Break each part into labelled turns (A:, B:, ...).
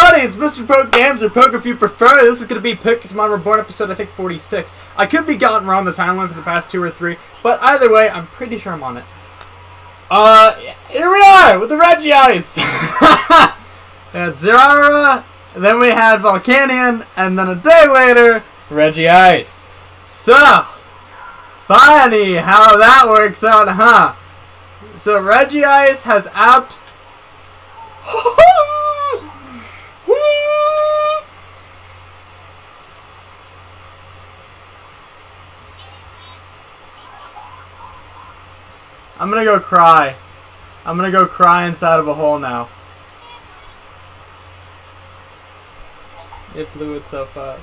A: everybody, it's Mr. Poke Games, or Poke if you prefer. This is going to be Pixelmon Reborn episode, I think, 46. I could be gotten wrong the timeline for the past 2 or 3, but either way, I'm pretty sure I'm on it. Here we are, with the Reggie Ice! And Zerara, and then we had Volcanion, and then a day later, Reggie Ice. So, funny how that works out, huh? So Reggie Ice has apps. I'm gonna go cry. I'm gonna go cry inside of a hole now. It blew itself up.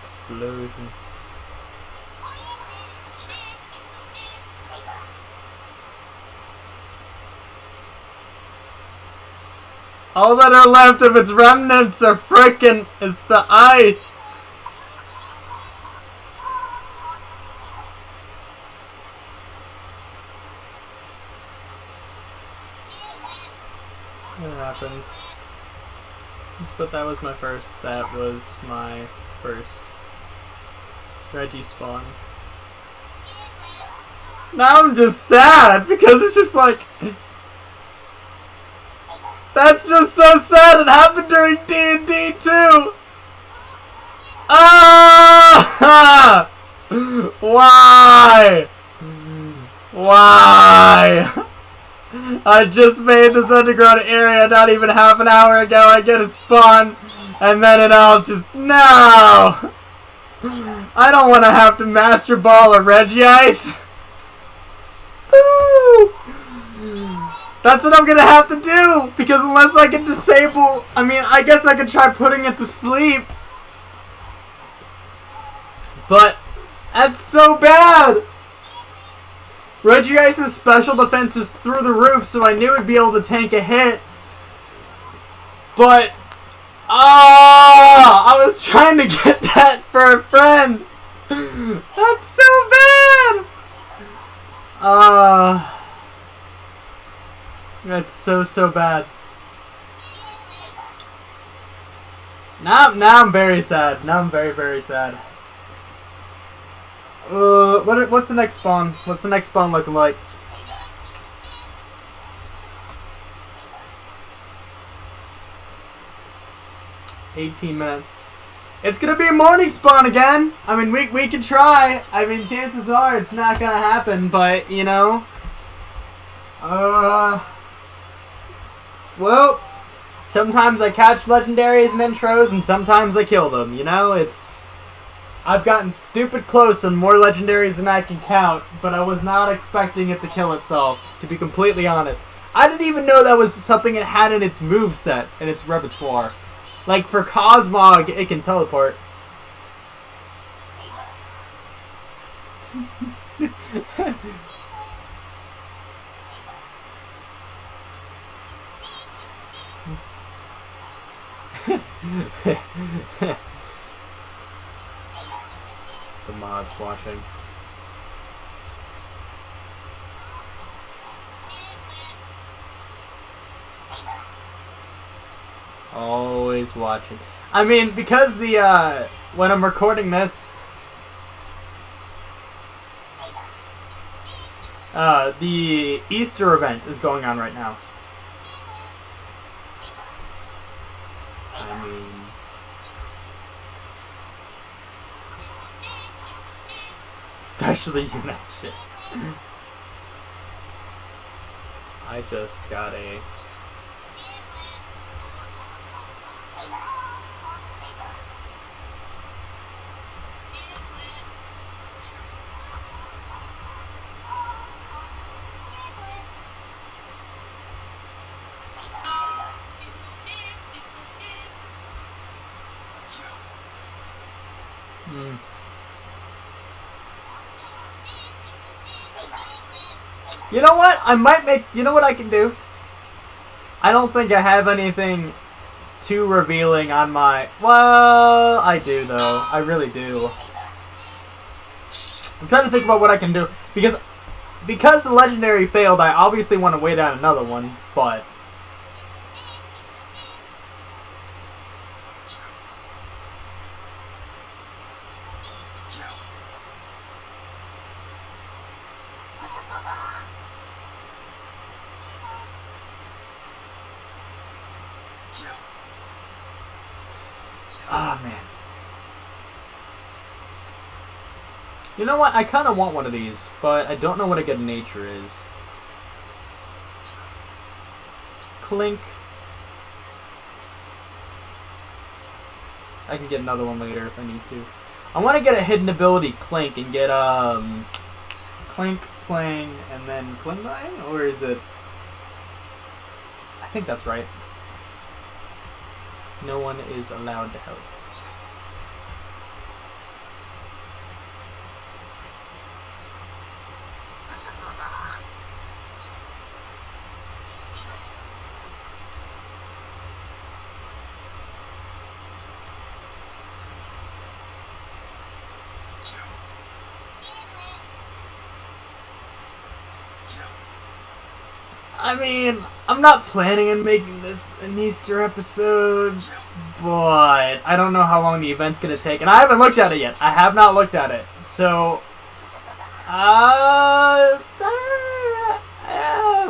A: Explosion. All that are left of its remnants are frickin' is the ice. What happens? But that was my first. That was my first Reggie spawn. Now I'm just sad because it's just like, that's just so sad. It happened during D&D too. Ah! Why? Why? I just made this underground area not even half an hour ago. I get a spawn, and then it all just... No! I don't want to have to Master Ball a Reggie Ice. Woo! That's what I'm going to have to do, because unless I can disable... I mean, I guess I could try putting it to sleep. But, that's so bad! Reggie Ice's special defense is through the roof, so I knew it'd be able to tank a hit. But, I was trying to get that for a friend. That's so bad. That's so bad. Now I'm very sad. Now I'm very sad. What's the next spawn? What's the next spawn looking like? $18. It's gonna be a morning spawn again. I mean, we can try. I mean, chances are it's not gonna happen, but you know. Well, sometimes I catch legendaries and intros, and sometimes I kill them. You know, I've gotten stupid close on more legendaries than I can count, but I was not expecting it to kill itself, to be completely honest. I didn't even know that was something it had in its moveset, in its repertoire. Like, for Cosmog, it can teleport. The mods watching. Always watching. I mean, because the, when I'm recording this, the Easter event is going on right now. I mean... Especially you that shit. I just got a... You know what? I might make... You know what I can do? I don't think I have anything too revealing on my... Well, I do, though. I really do. I'm trying to think about what I can do. Because the legendary failed, I obviously want to wait out another one, but... Oh, man. You know what? I kind of want one of these, but I don't know what a good nature is. Clink. I can get another one later if I need to. I want to get a hidden ability Clink and get, Clink, Clang, and then Klingline? Or is it... I think that's right. No one is allowed to help. I mean, I'm not planning on making this an Easter episode, but I don't know how long the event's gonna take, and I haven't looked at it yet. I have not looked at it, so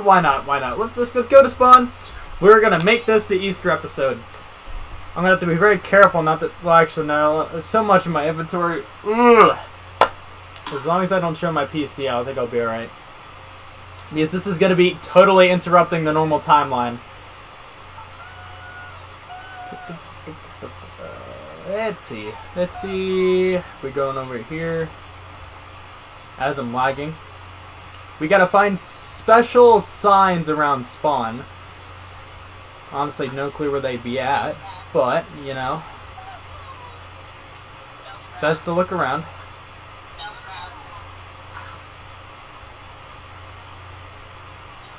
A: why not? Why not? Let's go to spawn. We're gonna make this the Easter episode. I'm gonna have to be very careful not to. Well, actually, no. There's so much in my inventory. Ugh. As long as I don't show my PC, I think I'll be alright. Because this is going to be totally interrupting the normal timeline. Let's see. Let's see. We're going over here. As I'm lagging. We got to find special signs around spawn. Honestly, no clue where they'd be at. But, you know. Best to look around.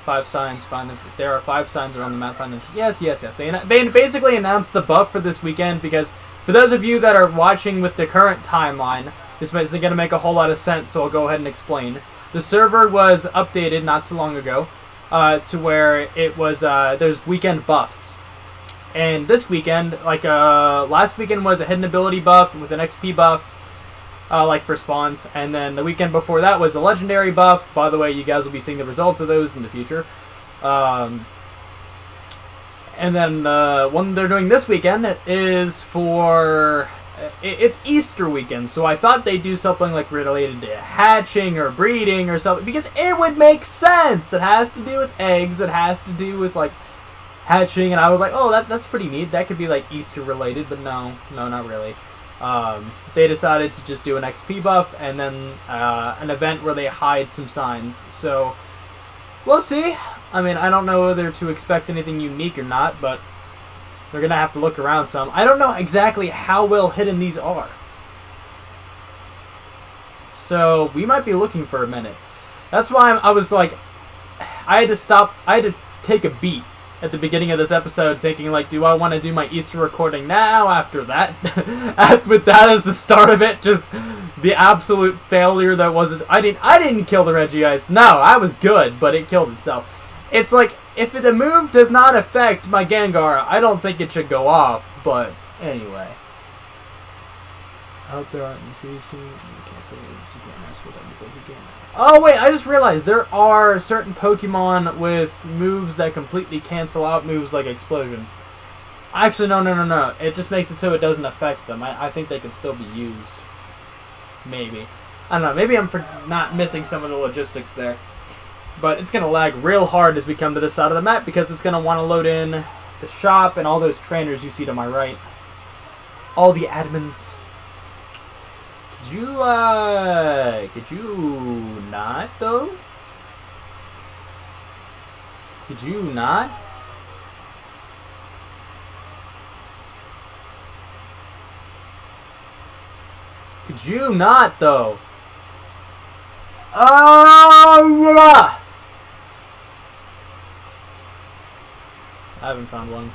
A: Five signs. Find them. There are 5 signs around the map. Find them. Yes, yes, yes. They basically announced the buff for this weekend because for those of you that are watching with the current timeline, this isn't going to make a whole lot of sense, so I'll go ahead and explain. The server was updated not too long ago to where it was there's weekend buffs. And this weekend, like last weekend was a hidden ability buff with an XP buff. Like for spawns, and then the weekend before that was a legendary buff. By the way, you guys will be seeing the results of those in the future. And then the one they're doing this weekend is for... It's Easter weekend, so I thought they'd do something like related to hatching or breeding or something, because it would make sense! It has to do with eggs, it has to do with, like, hatching, and I was like, oh, that's pretty neat. That could be, like, Easter related, but no, not really. They decided to just do an XP buff and then an event where they hide some signs. So, we'll see. I mean, I don't know whether to expect anything unique or not, but they're going to have to look around some. I don't know exactly how well hidden these are. So, we might be looking for a minute. That's why I was like, I had to stop, I had to take a beat at the beginning of this episode, thinking like, do I want to do my Easter recording now after that? With that as the start of it, just the absolute failure that wasn't. I didn't kill the Regice. No, I was good, but it killed itself. It's like, if the move does not affect my Gengar, I don't think it should go off. But anyway, I hope there aren't trees. You can't say you can't mess with anything. You can't. Oh wait, I just realized there are certain Pokemon with moves that completely cancel out moves like Explosion. Actually, no. It just makes it so it doesn't affect them. I think they can still be used. Maybe. I don't know. Maybe I'm not missing some of the logistics there. But it's going to lag real hard as we come to this side of the map because it's going to want to load in the shop and all those trainers you see to my right. All the admins. Could you not, though? Could you not? Could you not, though? Oh, yeah! I haven't found one.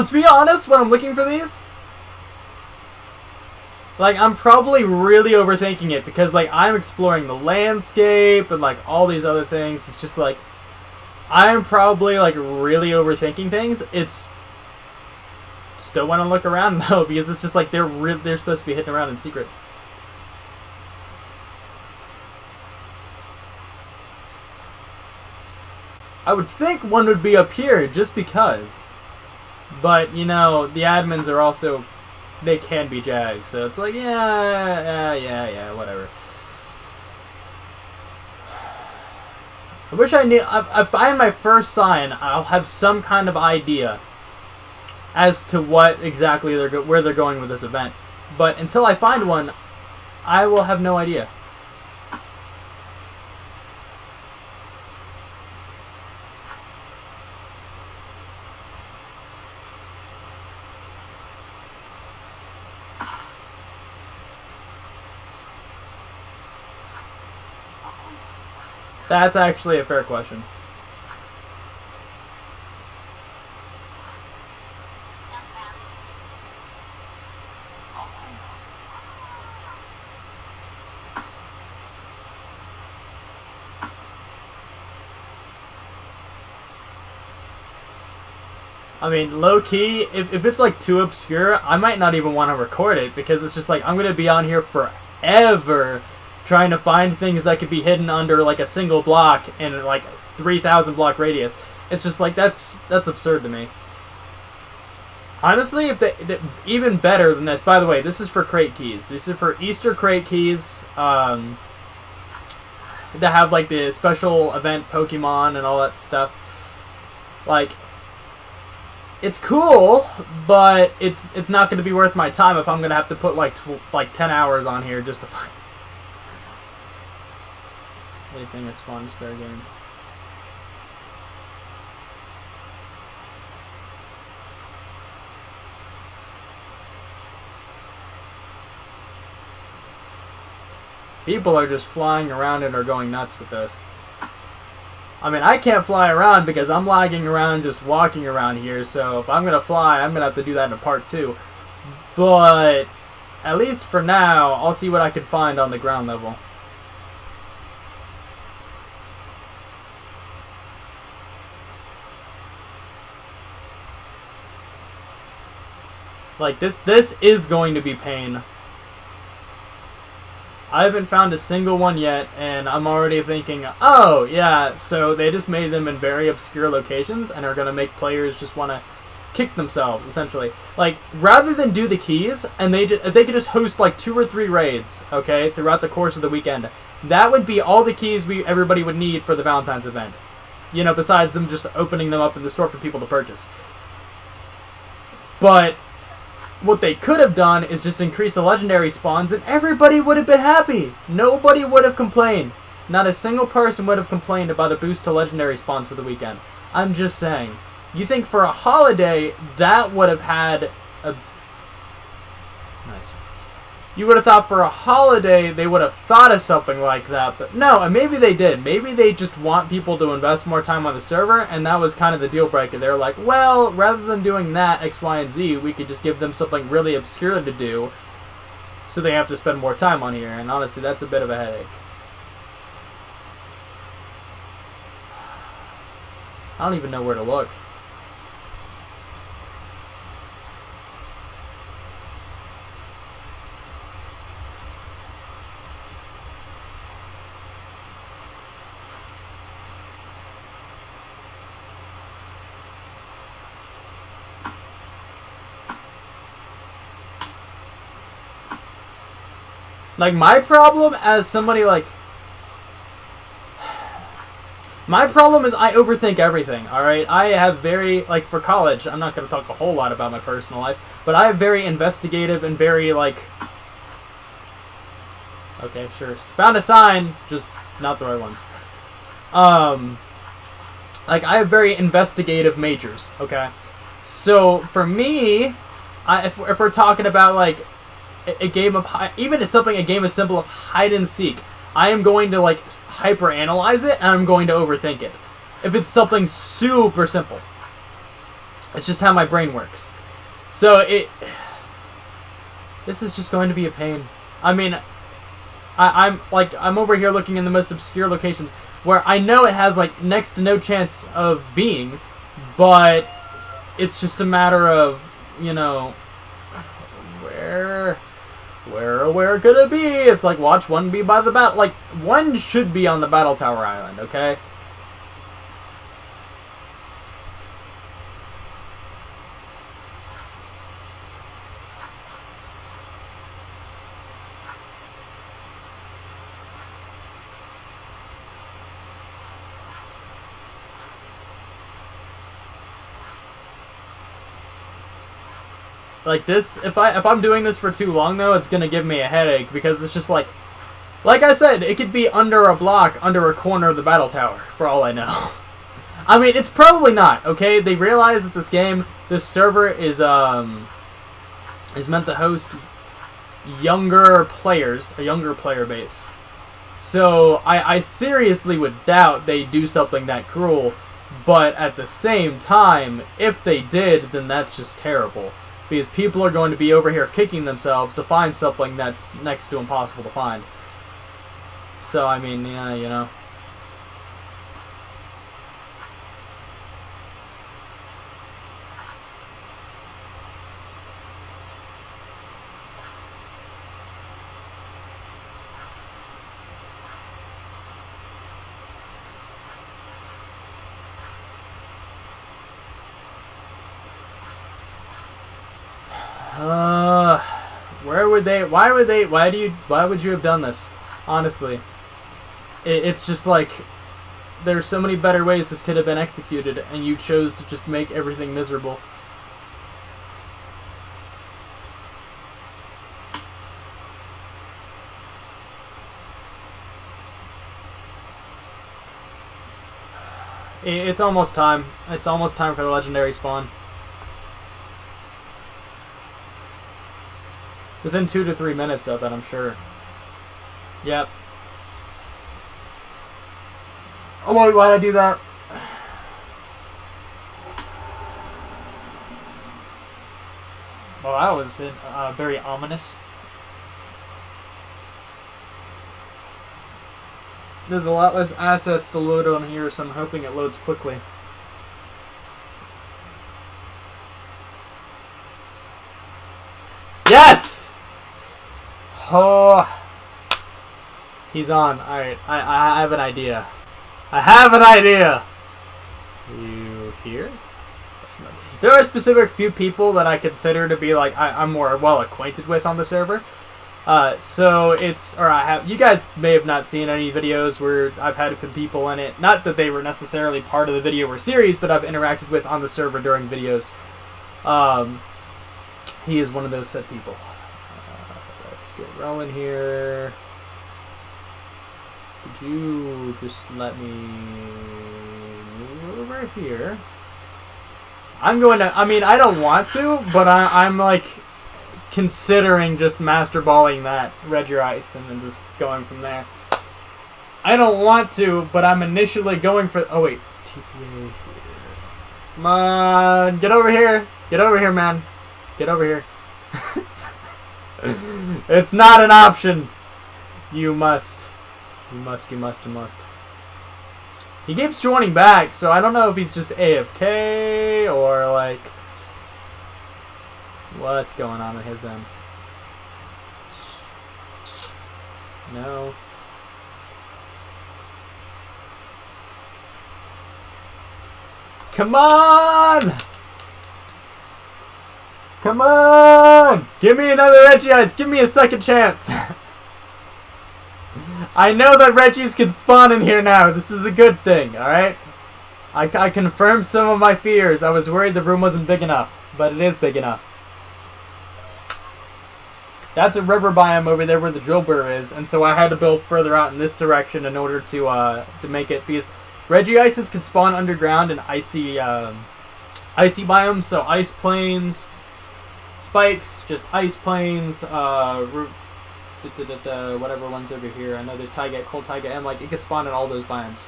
A: To be honest, when I'm looking for these, like, I'm probably really overthinking it because, like, I'm exploring the landscape and, like, all these other things. It's just, like, I'm probably, like, really overthinking things. It's still want to look around, though, because it's just, like, they're supposed to be hitting around in secret. I would think one would be up here just because. But, you know, the admins are also, they can be jags, so it's like, yeah, whatever. I wish I knew, if I find my first sign, I'll have some kind of idea as to what exactly where they're going with this event. But until I find one, I will have no idea. That's actually a fair question. I mean, low-key, if it's, like, too obscure, I might not even want to record it, because it's just, like, I'm going to be on here forever trying to find things that could be hidden under, like, a single block in, like, 3,000 block radius. It's just, like, that's absurd to me. Honestly, if even better than this, by the way, this is for crate keys. This is for Easter crate keys, that have, like, the special event Pokemon and all that stuff. Like, it's cool, but it's not going to be worth my time if I'm going to have to put like 10 hours on here just to find this. Anything that's fun is fair game. People are just flying around and are going nuts with this. I mean, I can't fly around because I'm lagging around just walking around here, so if I'm going to fly, I'm going to have to do that in a part 2. But, at least for now, I'll see what I can find on the ground level. Like, this is going to be pain. I haven't found a single one yet, and I'm already thinking, oh, yeah, so they just made them in very obscure locations and are going to make players just want to kick themselves, essentially. Like, rather than do the keys, and they could just host, like, 2 or 3 raids, okay, throughout the course of the weekend, that would be all the keys everybody would need for the Valentine's event. You know, besides them just opening them up in the store for people to purchase. But what they could have done is just increase the legendary spawns and everybody would have been happy. Nobody would have complained. Not a single person would have complained about a boost to legendary spawns for the weekend. I'm just saying. You think for a holiday, that would have had a... Nice. You would have thought for a holiday, they would have thought of something like that. But no, and maybe they did. Maybe they just want people to invest more time on the server, and that was kind of the deal breaker. They were like, well, rather than doing that, X, Y, and Z, we could just give them something really obscure to do, so they have to spend more time on here. And honestly, that's a bit of a headache. I don't even know where to look. Like, my problem as somebody, like... My problem is I overthink everything, alright? I have very, like, for college, I'm not going to talk a whole lot about my personal life, but I have very investigative and very, like... Okay, sure. Found a sign, just not the right ones. Like, I have very investigative majors, okay? So for me, if we're talking about like a game of even a game as simple of hide and seek, I am going to like hyper analyze it and I'm going to overthink it. If it's something super simple, it's just how my brain works. So this is just going to be a pain. I mean, I'm over here looking in the most obscure locations where I know it has like next to no chance of being, but it's just a matter of, you know, where could it be? It's like, watch one be by the battle. Like, one should be on the Battle Tower Island, okay? Like this, if I'm doing this for too long though, it's gonna give me a headache because it's just like I said, it could be under a block, under a corner of the battle tower, for all I know. I mean, it's probably not. Okay, they realize that this server is meant to host younger players, a younger player base. So I seriously would doubt they do something that cruel. But at the same time, if they did, then that's just terrible. Because people are going to be over here kicking themselves to find something that's next to impossible to find. So, I mean, yeah, you know. Why would you have done this? Honestly. It's just like, there's so many better ways this could have been executed, and you chose to just make everything miserable. It's almost time. It's almost time for the legendary spawn. Within 2 to 3 minutes of it, I'm sure. Yep. Oh, why'd I do that? Well, that was very ominous. There's a lot less assets to load on here, so I'm hoping it loads quickly. Yes! Oh, he's on. Alright, I have an idea. I have an idea! You here? There are a specific few people that I consider to be like, I'm more well acquainted with on the server. So it's, you guys may have not seen any videos where I've had some people in it. Not that they were necessarily part of the video or series, but I've interacted with on the server during videos. He is one of those set people. Let's get rolling here. Could you just let me move over here? I'm going to, I mean, I don't want to, but I'm like considering just master balling that Red Your Ice and then just going from there. I don't want to, but I'm initially going for, oh wait, TPA here. Come on, get over here. Get over here, man. Get over here. It's not an option. You must. You must, you must, you must. He keeps joining back, so I don't know if he's just AFK or like what's going on at his end. No. Come on! Come on! Give me another Reggie Ice. Give me a second chance. I know that Reggies can spawn in here now. This is a good thing, alright? I confirmed some of my fears. I was worried the room wasn't big enough, but it is big enough. That's a river biome over there where the drill burr is, and so I had to build further out in this direction in order to make it, because Reggie Ices can spawn underground in icy icy biomes, so ice plains, spikes, just ice plains, whatever one's over here. I know the taiga, cold taiga, and like it could spawn in all those biomes.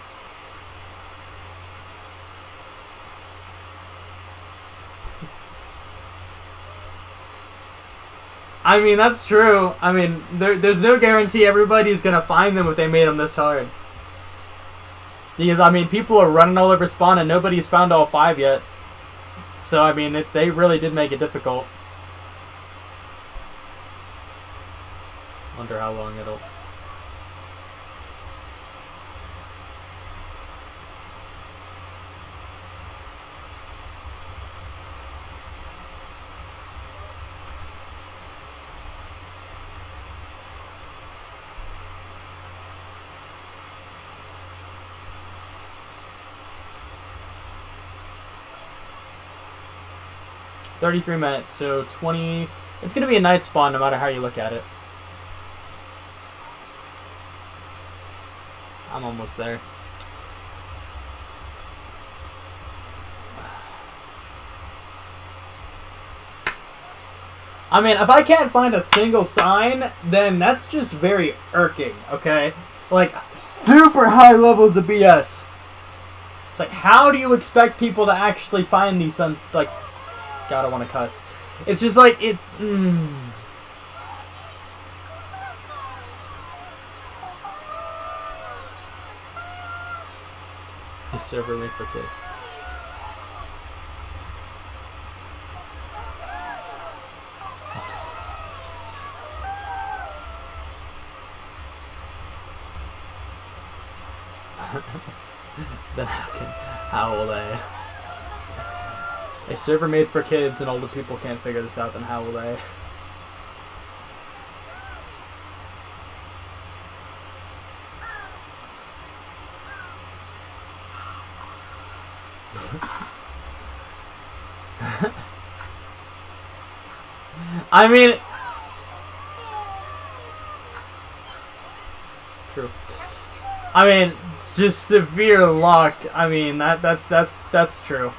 A: I mean, that's true. I mean, there's no guarantee everybody's gonna find them if they made them this hard. Because, I mean, people are running all over spawn and nobody's found all 5 yet. So, I mean, they really did make it difficult. Wonder how long it'll... $33 minutes, so 20... It's going to be a night spawn no matter how you look at it. I'm almost there. I mean, if I can't find a single sign, then that's just very irking, okay? Like, super high levels of BS. It's like, how do you expect people to actually find these signs? Like, God, I want to cuss. It's just like, it... The server made for kids. Then how will they? A server made for kids and older people can't figure this out, then how will they? I mean, true. I mean, it's just severe luck. I mean, that's true.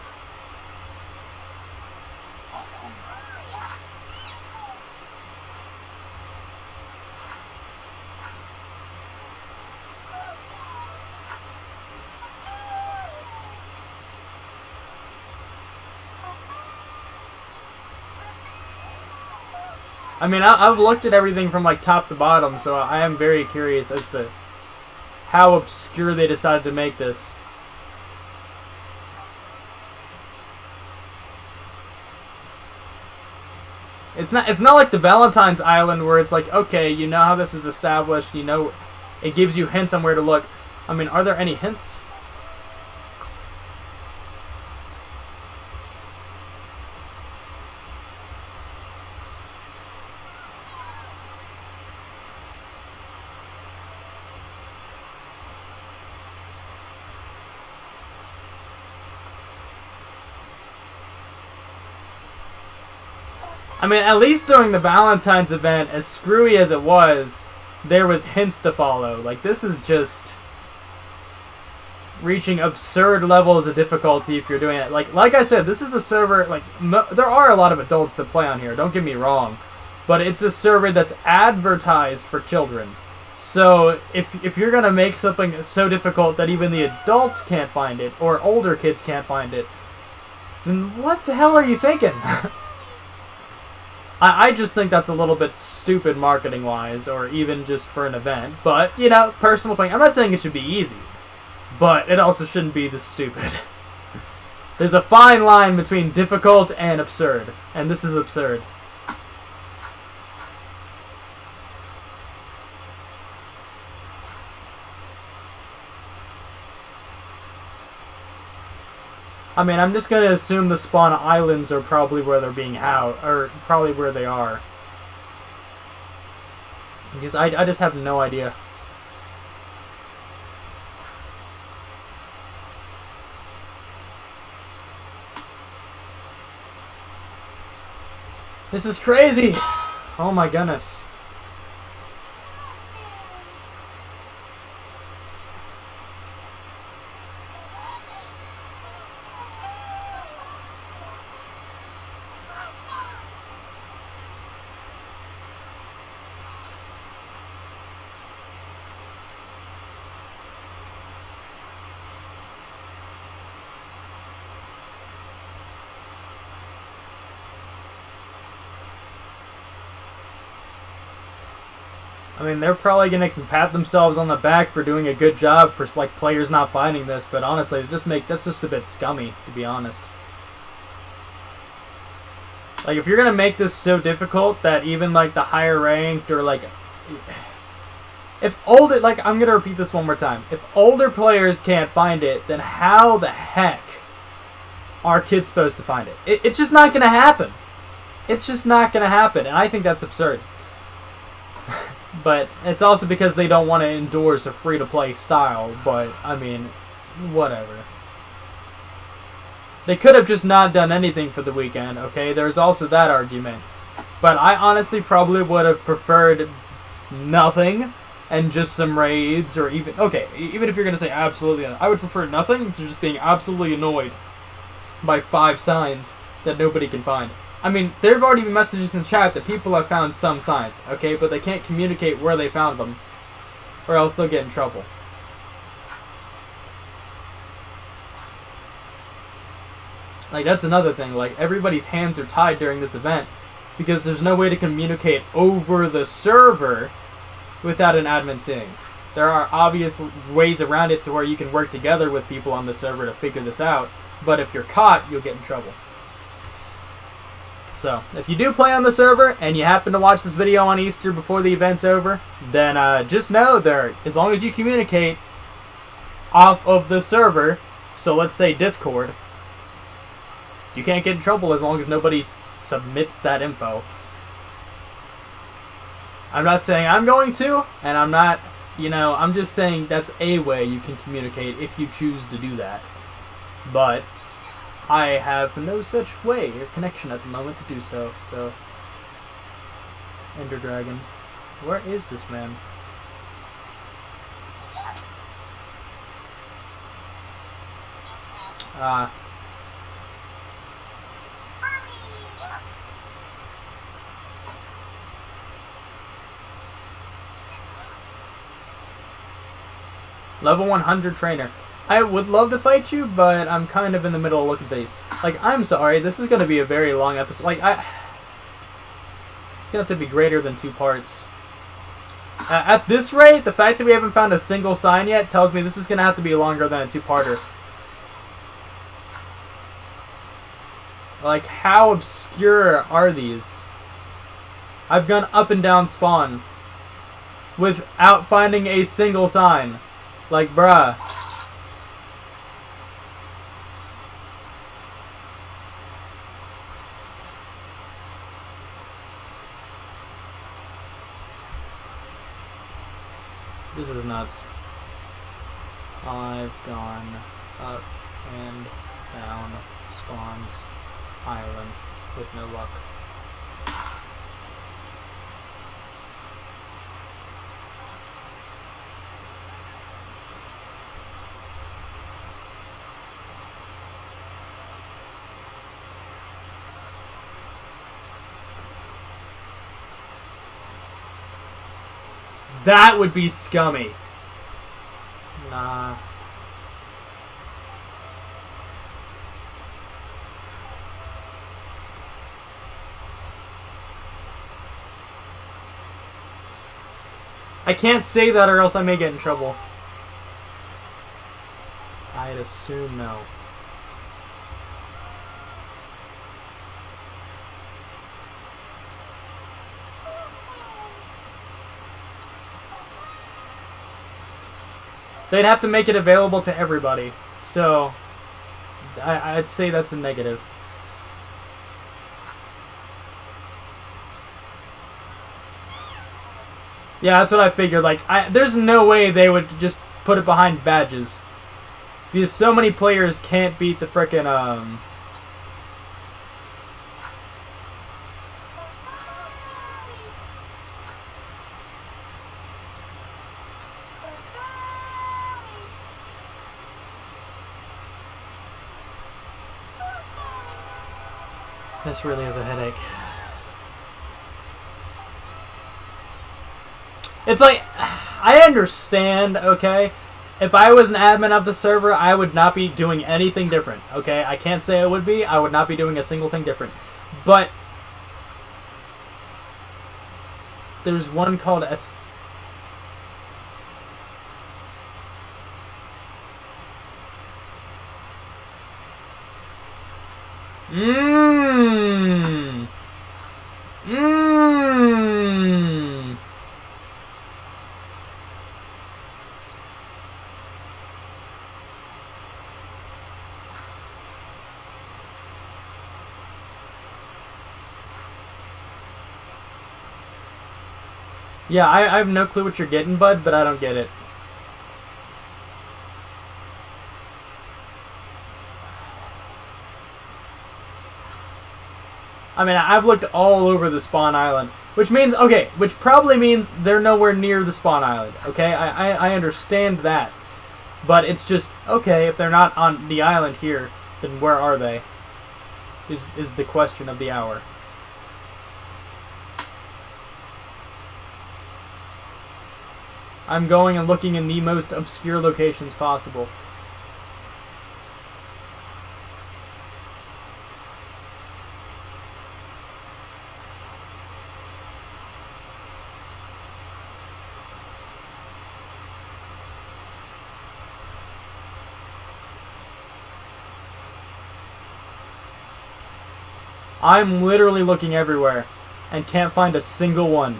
A: I mean, I've looked at everything from like top to bottom, so I am very curious as to how obscure they decided to make this. It's not like the Valentine's Island where it's like, okay, you know how this is established, you know, it gives you hints on where to look. I mean, are there any hints? I mean, at least during the Valentine's event, as screwy as it was, there was hints to follow. Like, this is just reaching absurd levels of difficulty if you're doing it. Like I said, this is a server, like, there are a lot of adults that play on here, don't get me wrong. But it's a server that's advertised for children. So, if you're gonna make something so difficult that even the adults can't find it, or older kids can't find it, then what the hell are you thinking? I just think that's a little bit stupid marketing-wise, or even just for an event. But, you know, personal opinion. I'm not saying it should be easy, but it also shouldn't be this stupid. There's a fine line between difficult and absurd, and this is absurd. I mean, I'm just gonna assume the spawn islands are probably where they're being housed, or probably where they are. Because I just have no idea. This is crazy! Oh my goodness. I mean, they're probably gonna pat themselves on the back for doing a good job for like players not finding this, but honestly, that's just a bit scummy, to be honest. Like, if you're gonna make this so difficult that even like the higher ranked or like, if older, like, I'm gonna repeat this one more time. If older players can't find it, then how the heck are kids supposed to find it? It's just not gonna happen. It's just not gonna happen, and I think that's absurd. But it's also because they don't want to endorse a free-to-play style, but, I mean, whatever. They could have just not done anything for the weekend, okay? There's also that argument. But I honestly probably would have preferred nothing and just some raids, or even... Okay, even if you're going to say absolutely... I would prefer nothing to just being absolutely annoyed by 5 signs that nobody can find. I mean, there have already been messages in the chat that people have found some signs, okay? But they can't communicate where they found them, or else they'll get in trouble. Like, that's another thing. Like, everybody's hands are tied during this event because there's no way to communicate over the server without an admin seeing. There are obvious ways around it to where you can work together with people on the server to figure this out, but if you're caught, you'll get in trouble. So, if you do play on the server, and you happen to watch this video on Easter before the event's over, then just know as long as you communicate off of the server, so let's say Discord, you can't get in trouble as long as nobody submits that info. I'm not saying I'm going to, and I'm not, I'm just saying that's a way you can communicate if you choose to do that. But I have no such way or connection at the moment to do so, so... Ender Dragon. Where is this man? Level 100 trainer. I would love to fight you, but I'm kind of in the middle of looking at these. Like, I'm sorry, this is going to be a very long episode. Like, it's going to have to be greater than 2 parts. At this rate, the fact that we haven't found a single sign yet tells me this is going to have to be longer than a 2-parter. Like, how obscure are these? I've gone up and down spawn without finding a single sign. Like, bruh. This is nuts. I've gone up and down spawns island with no luck. That would be scummy. Nah. I can't say that or else I may get in trouble. I'd assume no. They'd have to make it available to everybody. So, I'd say that's a negative. Yeah, that's what I figured. Like, there's no way they would just put it behind badges. Because so many players can't beat the frickin', This really is a headache. It's like, I understand, okay? If I was an admin of the server, I would not be doing anything different, okay? I can't say I would be. I would not be doing a single thing different. But there's one called Mmm. Mmm. Yeah, I have no clue what you're getting, bud, but I don't get it. I mean, I've looked all over the spawn island, which means, okay, which probably means they're nowhere near the spawn island, okay? I understand that. But it's just, okay, if they're not on the island here, then where are they? Is the question of the hour. I'm going and looking in the most obscure locations possible. I'm literally looking everywhere and can't find a single one.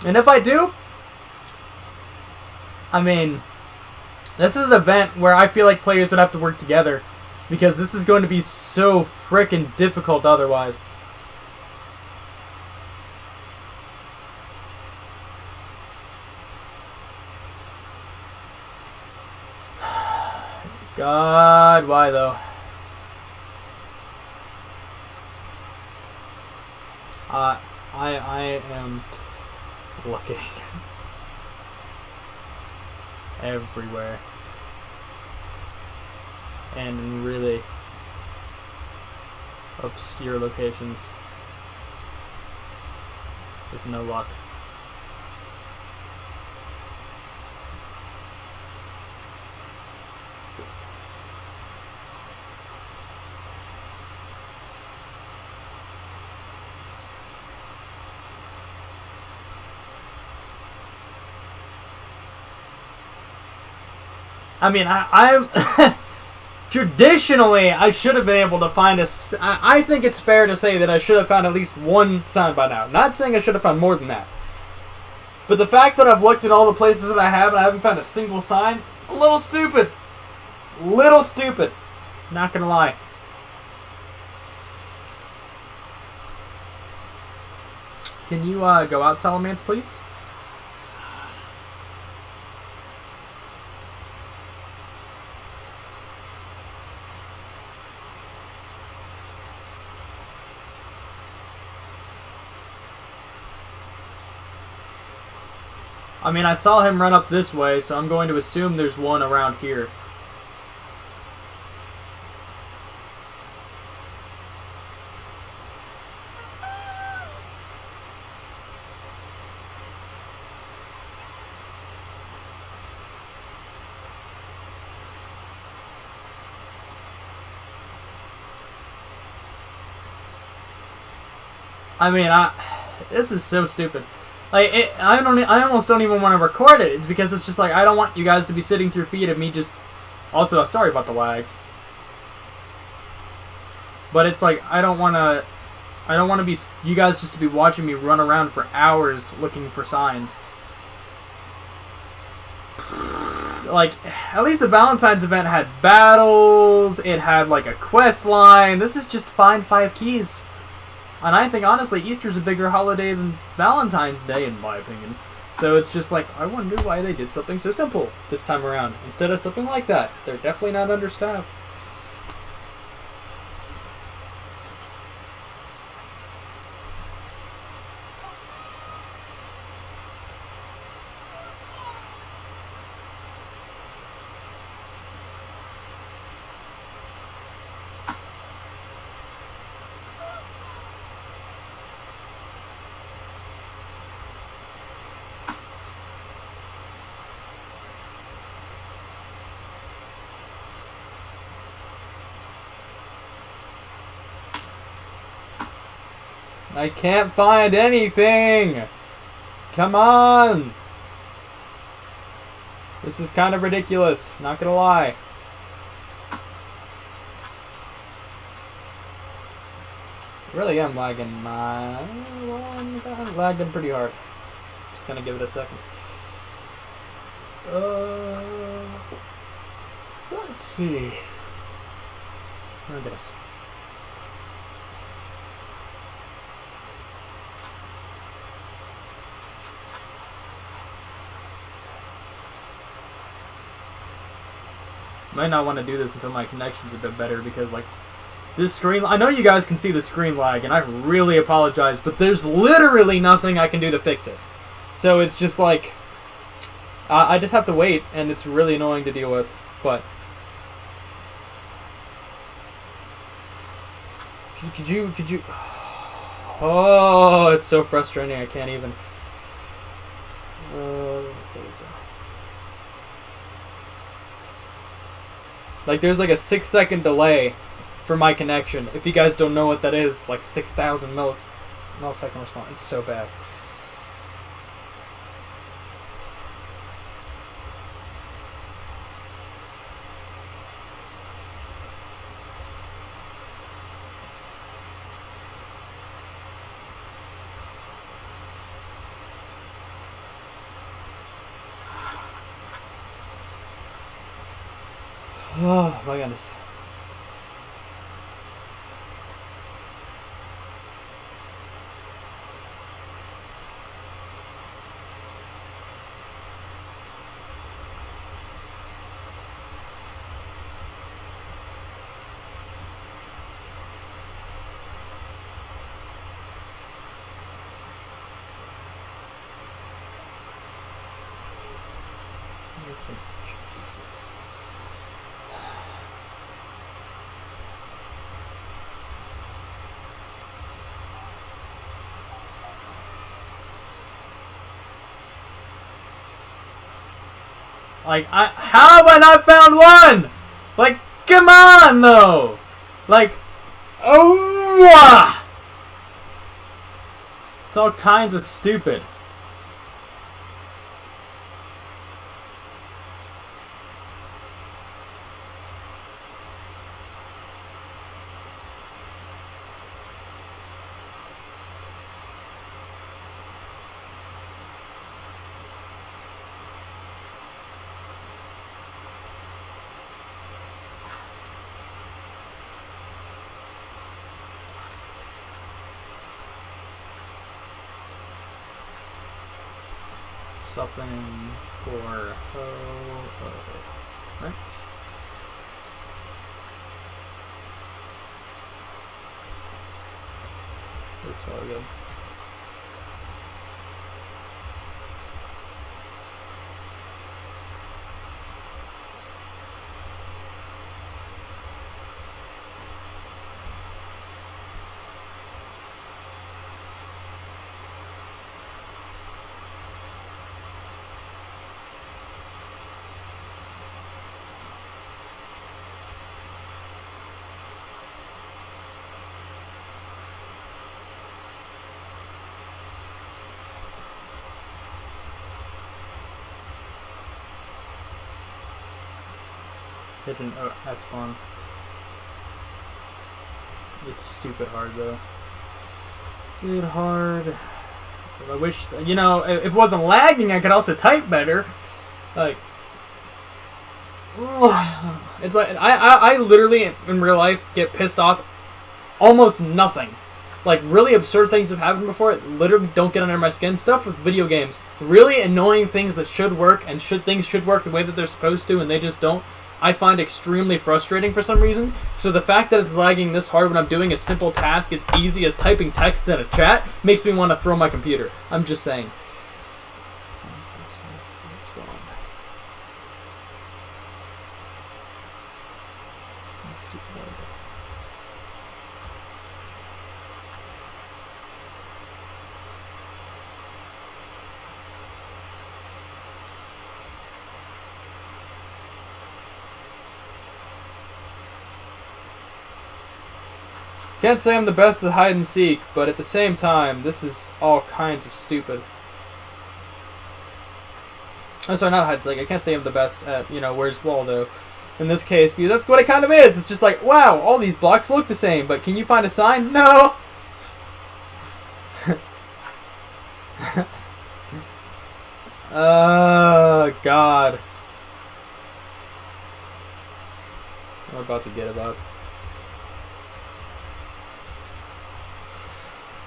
A: And if I do, I mean, this is an event where I feel like players would have to work together because this is going to be so frickin' difficult otherwise. God, why though? I am looking everywhere and in really obscure locations with no luck. I mean, I'm traditionally, I should have been able to find a... I think it's fair to say that I should have found at least one sign by now. Not saying I should have found more than that. But the fact that I've looked in all the places that I have and I haven't found a single sign, a little stupid. Little stupid. Not gonna lie. Can you go out, Salamance, please? I mean, I saw him run up this way, so I'm going to assume there's one around here. I mean, this is so stupid. Like, I almost don't even want to record it. It's because it's just like, I don't want you guys to be sitting through feed of me just... Also, sorry about the lag. But it's like, I don't want to be... You guys just to be watching me run around for hours looking for signs. Like, at least the Valentine's event had battles. It had, like, a quest line. This is just find 5 keys. And I think, honestly, Easter's a bigger holiday than Valentine's Day, in my opinion. So it's just like, I wonder why they did something so simple this time around, instead of something like that. They're definitely not understaffed. I can't find anything! Come on! This is kind of ridiculous, not gonna lie. Really am lagging. I'm lagging pretty hard. Just gonna give it a second. Let's see. Look at this. Might not want to do this until my connection's a bit better because, like, this screen... I know you guys can see the screen lag, and I really apologize, but there's literally nothing I can do to fix it. So it's just like... I just have to wait, and it's really annoying to deal with, but... Could you... Oh, it's so frustrating, I can't even... Like, there's like a 6-second delay for my connection. If you guys don't know what that is, it's like 6,000 millisecond response. It's so bad. Oh my goodness. Listen. Like, how have I not found one? Like, come on, though. Like, oh, it's all kinds of stupid. Something for right. It's all good. Hidden, oh, that's fun. It's stupid hard though. Stupid hard. I wish, you know, if it wasn't lagging, I could also type better. Like, it's like I literally in real life get pissed off almost nothing. Like, really absurd things have happened before. It literally don't get under my skin. Stuff with video games, really annoying things that should work and things should work the way that they're supposed to, and they just don't. I find extremely frustrating for some reason. So the fact that it's lagging this hard when I'm doing a simple task as easy as typing text in a chat makes me want to throw my computer. I'm just saying. Can't say I'm the best at hide and seek, but at the same time, this is all kinds of stupid. Oh, sorry, not hide and seek. I can't say I'm the best at, you know, where's Waldo in this case, because that's what it kind of is. It's just like, wow, all these blocks look the same, but can you find a sign? No! Oh, God. We're about to get about.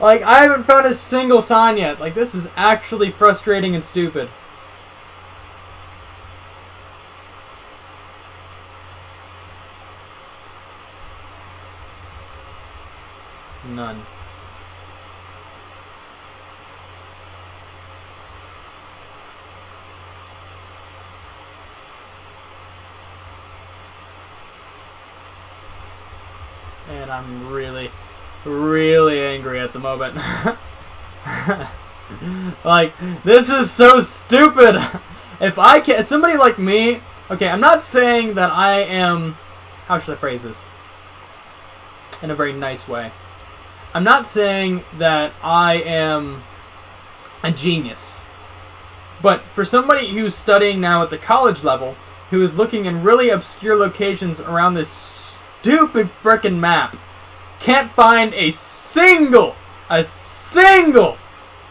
A: Like, I haven't found a single sign yet. Like, this is actually frustrating and stupid. None. And I'm really, really angry at the moment. Like, this is so stupid. If I can, somebody like me, okay, I'm not saying that I am, how should I phrase this? In a very nice way. I'm not saying that I am a genius. But for somebody who's studying now at the college level, who is looking in really obscure locations around this stupid frickin' map, can't find a single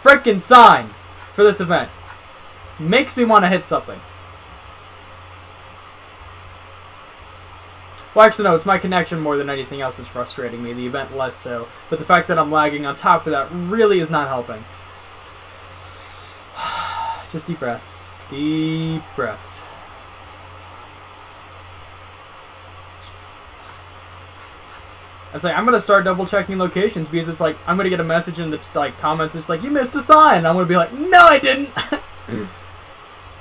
A: frickin' sign for this event. Makes me want to hit something. Well, actually, no, it's my connection more than anything else that's frustrating me. The event less so. But the fact that I'm lagging on top of that really is not helping. Just deep breaths. Deep breaths. It's like, I'm going to start double-checking locations because it's like, I'm going to get a message in the like comments. It's like, you missed a sign. And I'm going to be like, no, I didn't.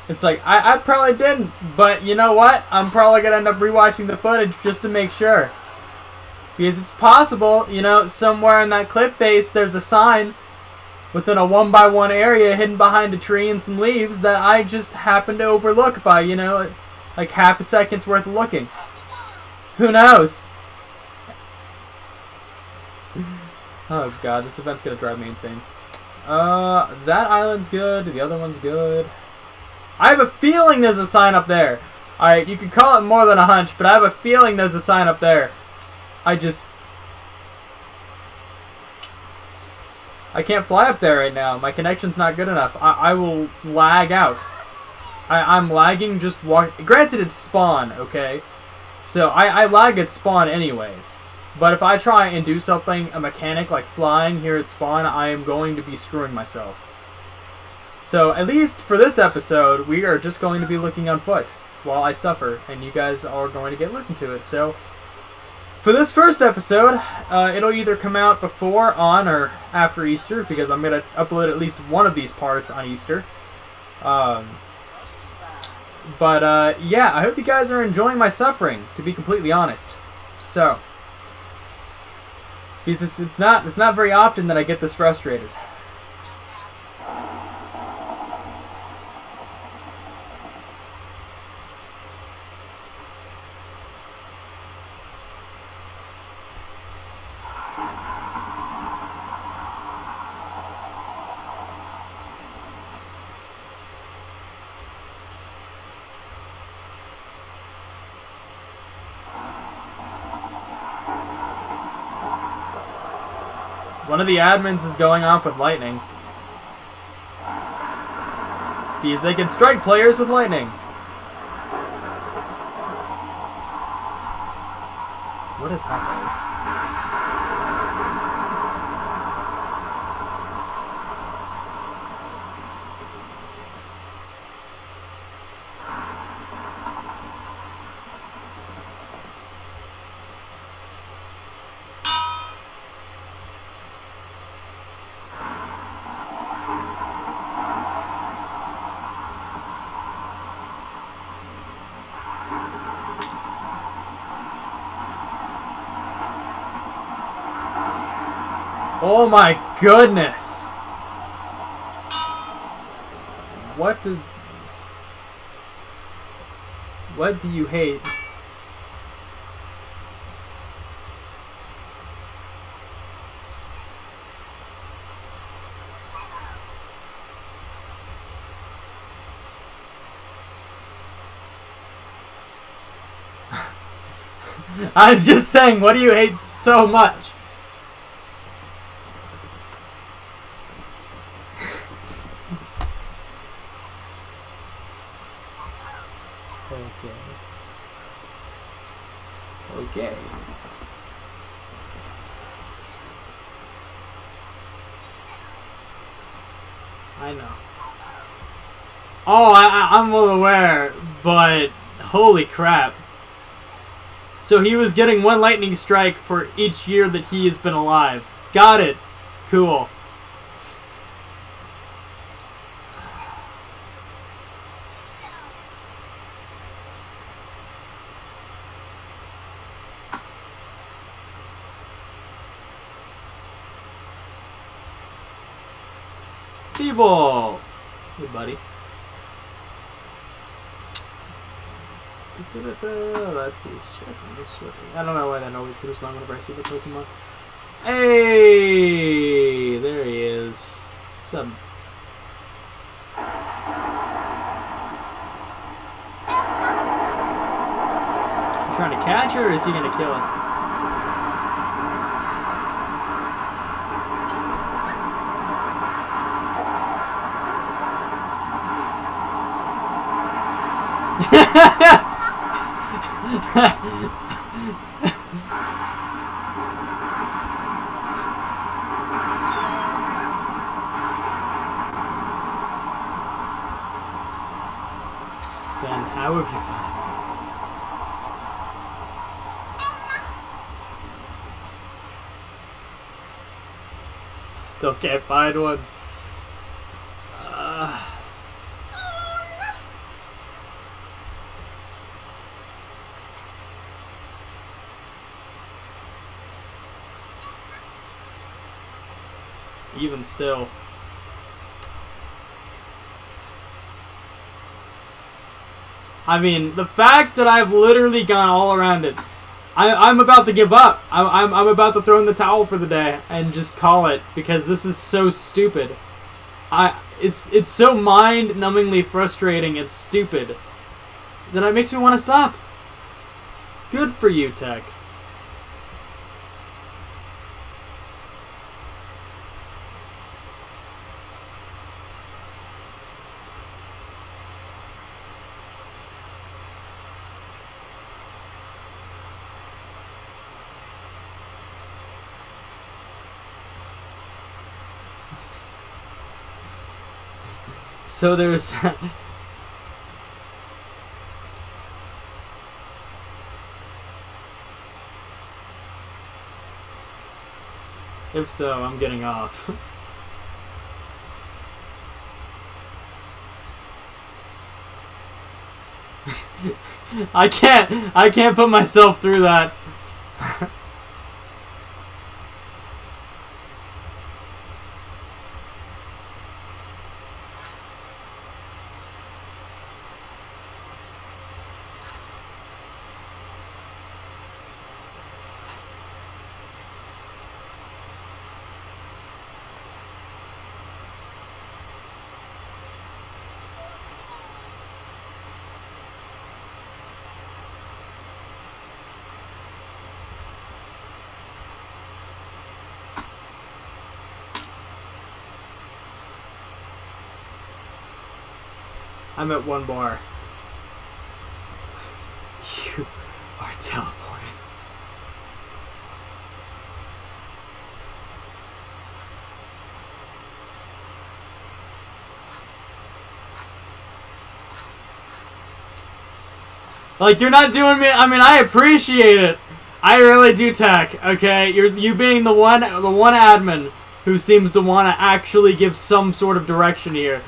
A: It's like, I probably didn't, but you know what? I'm probably going to end up rewatching the footage just to make sure. Because it's possible, you know, somewhere in that cliff face, there's a sign within a 1x1 area hidden behind a tree and some leaves that I just happened to overlook by, you know, like half a second's worth of looking. Who knows? Oh god, this event's going to drive me insane. That island's good, the other one's good. I have a feeling there's a sign up there. Alright, you could call it more than a hunch, but I have a feeling there's a sign up there. I can't fly up there right now. My connection's not good enough. I will lag out. I'm lagging just walk. Granted, it's spawn, okay? So I lag at spawn anyways. But if I try and do something, a mechanic like flying here at spawn, I am going to be screwing myself. So, at least for this episode, we are just going to be looking on foot while I suffer, and you guys are going to get listen to it. So, for this first episode, it'll either come out before, on, or after Easter, because I'm going to upload at least one of these parts on Easter. Yeah, I hope you guys are enjoying my suffering, to be completely honest. So, because it's not very often that I get this frustrated. One of the admins is going off with lightning. Because they can strike players with lightning. What is happening? Oh my goodness! What do you hate? I'm just saying, what do you hate so much? Okay. I know. Oh, I'm well aware, but holy crap. So he was getting 1 lightning strike for each year that he has been alive. Got it. Cool. Evil! Hey, buddy. Let's see. I don't know why that always goes wrong whenever I see the Pokemon. Hey! There he is. What's up? You trying to catch her, or is he gonna kill it? Then how have you found? Still can't find one. Even still. I mean, the fact that I've literally gone all around it, I'm about to give up. I'm about to throw in the towel for the day and just call it, because this is so stupid. It's so mind-numbingly frustrating. It's stupid that it makes me want to stop. Good for you, Tech. So there's if so, I'm getting off. I can't put myself through that. I'm at 1 bar. You are teleporting. Like, you're not doing me. I mean, I appreciate it. I really do, Tech. Okay, you being the one admin who seems to want to actually give some sort of direction here.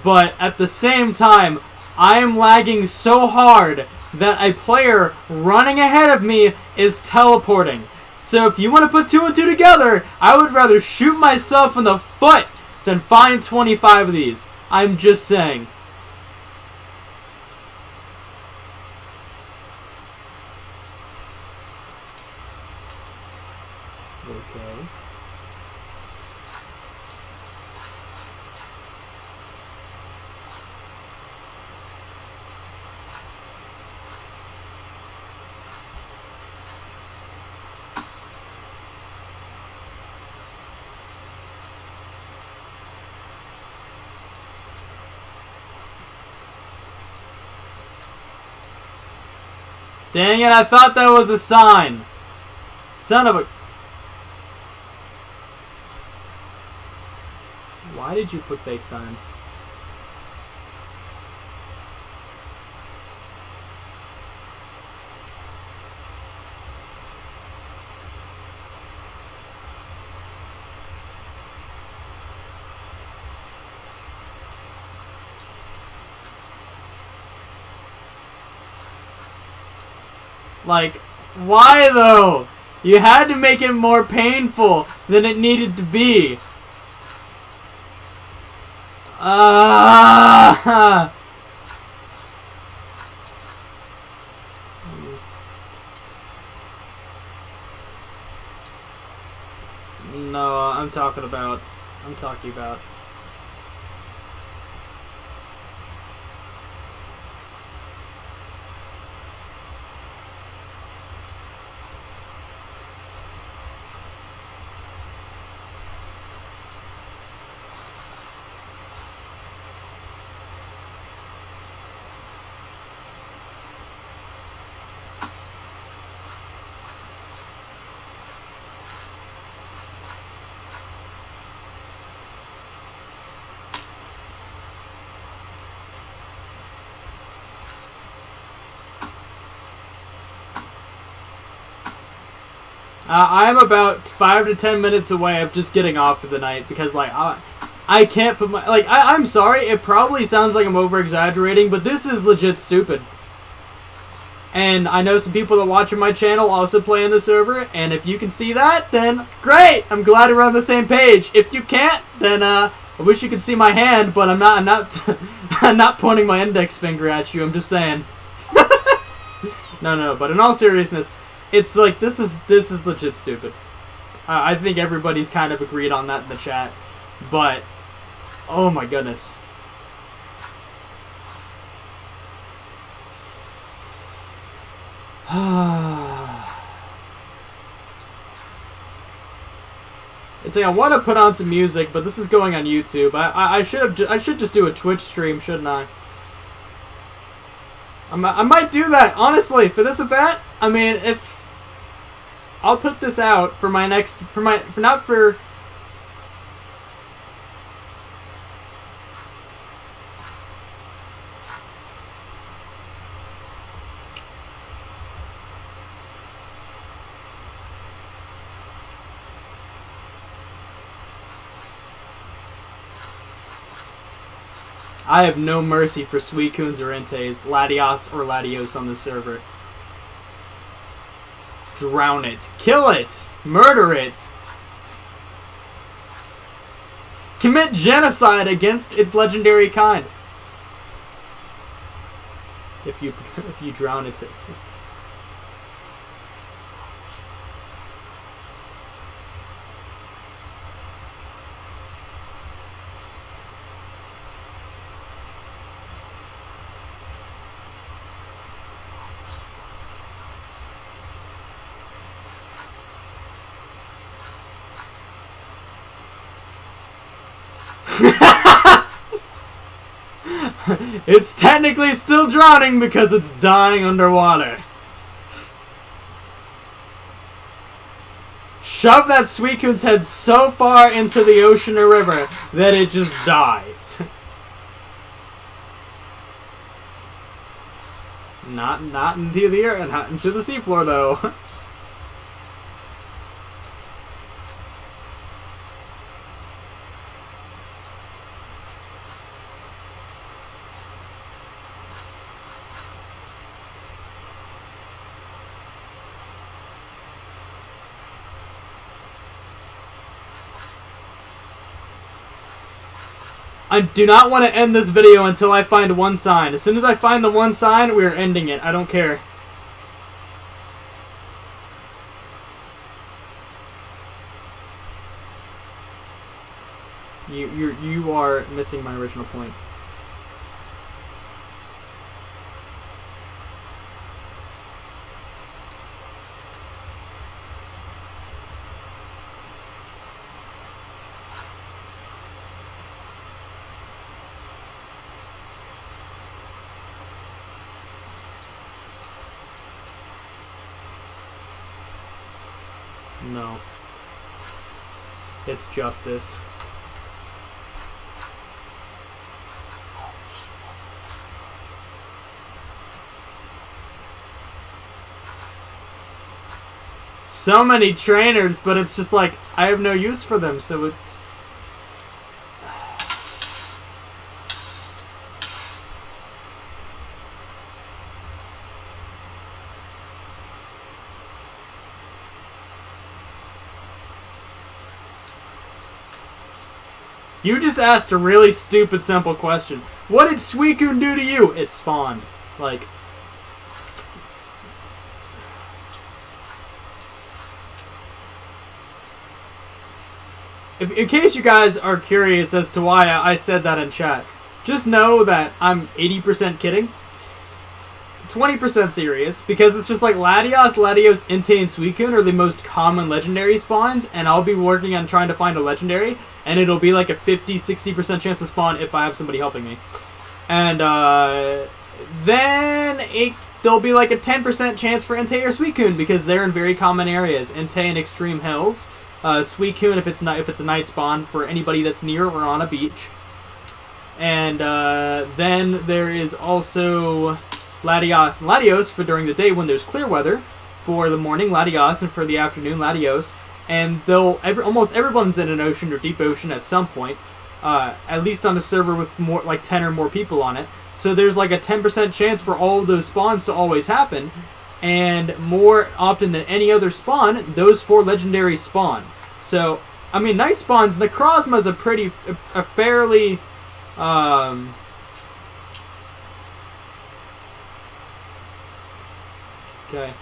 A: But at the same time, I am lagging so hard that a player running ahead of me is teleporting. So if you want to put 2 and 2 together, I would rather shoot myself in the foot than find 25 of these. I'm just saying. Okay. Dang it, I thought that was a sign. Son of a... Why did you put fake signs? Like, why though? You had to make it more painful than it needed to be. No, I'm talking about. I'm about 5 to 10 minutes away of just getting off for the night because, like, I can't put my... Like, I'm sorry, it probably sounds like I'm over-exaggerating, but this is legit stupid. And I know some people that watch my channel also play on the server, and if you can see that, then great! I'm glad we're on the same page. If you can't, then, I wish you could see my hand, but I'm not I'm not pointing my index finger at you, I'm just saying. No, but in all seriousness... It's like, this is legit stupid. I think everybody's kind of agreed on that in the chat. But, oh my goodness. It's like, I want to put on some music, but this is going on YouTube. I should just do a Twitch stream, shouldn't I? I might do that, honestly, for this event. I mean, if... I'll put this out for my next, not for... I have no mercy for Suicunes or Entes, Latios or Latios on the server. Drown it. Kill it. Murder it. Commit genocide against its legendary kind. If you drown it. It's technically still drowning because it's dying underwater. Shove that Suicune's head so far into the ocean or river that it just dies. Not into the air, not into the seafloor though. I do not want to end this video until I find one sign. As soon as I find the one sign, we are ending it. I don't care. You are missing my original point. No. It's justice. So many trainers, but it's just like, I have no use for them, so it... You just asked a really stupid, simple question. What did Suicune do to you? It spawned. Like... In case you guys are curious as to why I said that in chat, just know that I'm 80% kidding, 20% serious, because it's just like Latios, Entei, and Suicune are the most common legendary spawns, and I'll be working on trying to find a legendary, and it'll be like a 50-60% chance to spawn if I have somebody helping me. And then there'll be like a 10% chance for Entei or Suicune, because they're in very common areas. Entei in extreme hills. Suicune if it's a night spawn for anybody that's near or on a beach. And then there is also Latios and Latios for during the day when there's clear weather. For the morning, Latios, and for the afternoon, Latios. And almost everyone's in an ocean or deep ocean at some point. At least on a server with more like 10 or more people on it. So there's like a 10% chance for all of those spawns to always happen. And more often than any other spawn, those 4 legendaries spawn. So, I mean, night spawns, Necrozma's a fairly, okay.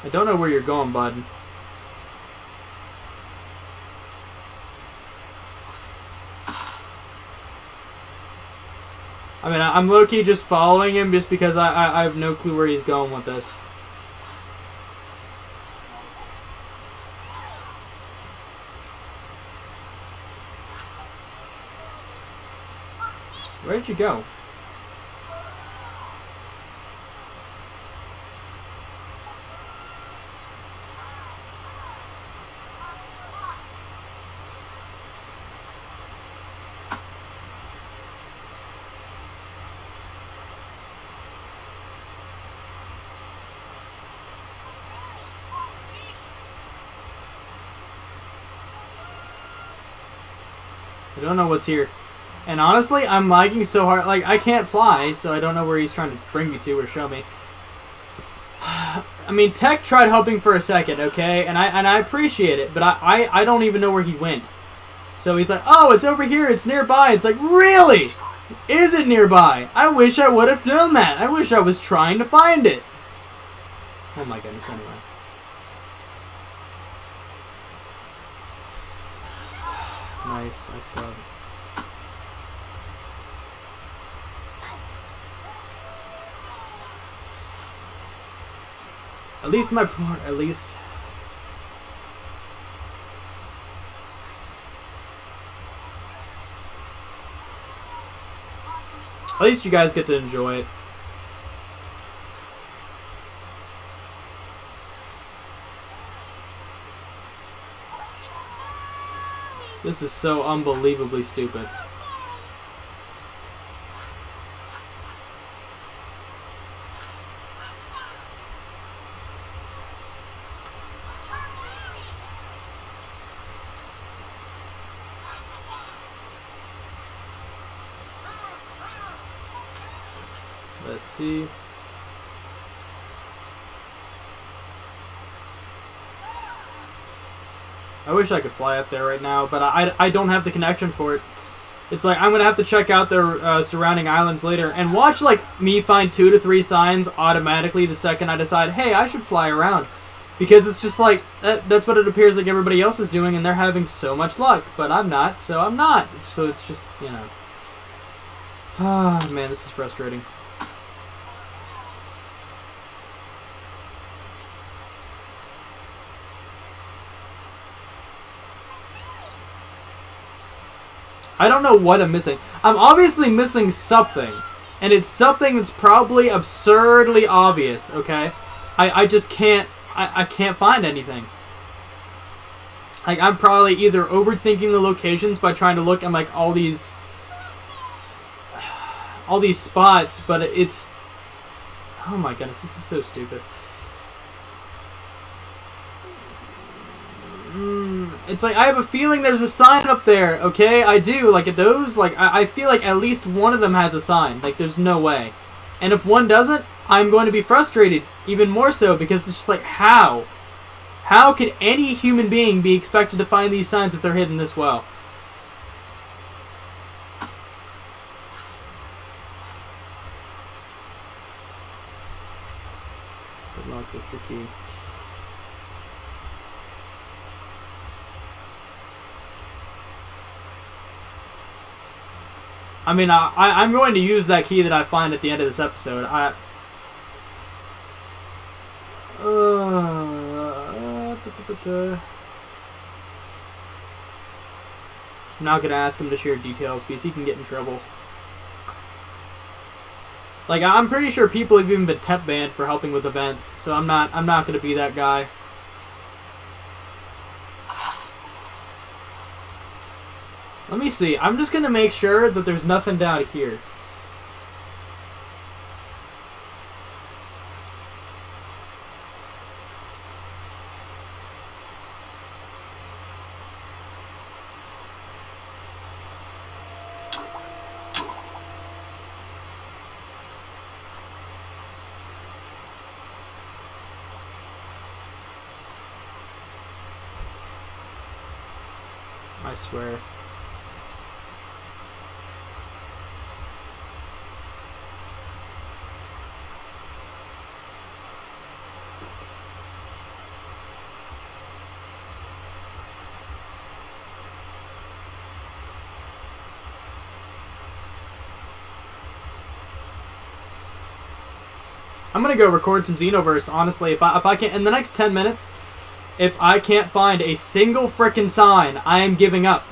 A: I don't know where you're going, bud. I mean, I'm low-key just following him just because I have no clue where he's going with this. Where did you go? I don't know what's here. And honestly, I'm lagging so hard. Like, I can't fly, so I don't know where he's trying to bring me to or show me. I mean, Tech tried helping for a second, okay? And I appreciate it, but I don't even know where he went. So he's like, oh, it's over here. It's nearby. It's like, really? Is it nearby? I wish I would have known that. I wish I was trying to find it. Oh my goodness, anyway. Nice, I still have it. At least my part, at least. At least you guys get to enjoy it. This is so unbelievably stupid. Let's see. I wish I could fly up there right now, but I don't have the connection for it. It's like, I'm going to have to check out their surrounding islands later and watch, like, me find 2 to 3 signs automatically the second I decide, hey, I should fly around. Because it's just like, that's what it appears like everybody else is doing, and they're having so much luck. But I'm not, so I'm not. So it's just, you know. Ah, man, this is frustrating. I don't know what I'm missing. I'm obviously missing something. And it's something that's probably absurdly obvious, okay? I just can't, I can't find anything. Like, I'm probably either overthinking the locations by trying to look at, like, all these spots, but it's... Oh my goodness, this is so stupid. It's like, I have a feeling there's a sign up there, okay? I do, like, at those, like, I feel like at least one of them has a sign. Like, there's no way. And if one doesn't, I'm going to be frustrated, even more so, because it's just like, how? How could any human being be expected to find these signs if they're hidden this well? Good luck with the key. I mean, I'm going to use that key that I find at the end of this episode. I'm not going to ask him to share details because he can get in trouble. Like, I'm pretty sure people have even been temp banned for helping with events, so I'm not going to be that guy. Let me see. I'm just going to make sure that there's nothing down here. I swear. I'm gonna go record some Xenoverse, honestly. If I can't, in the next 10 minutes, if I can't find a single frickin' sign, I am giving up.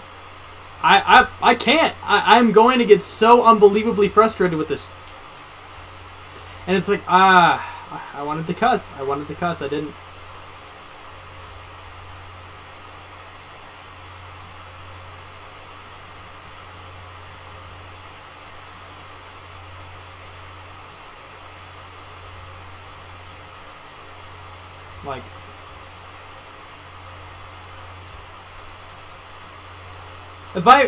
A: I can't. I'm going to get so unbelievably frustrated with this. And it's like, I wanted to cuss. I didn't. Like,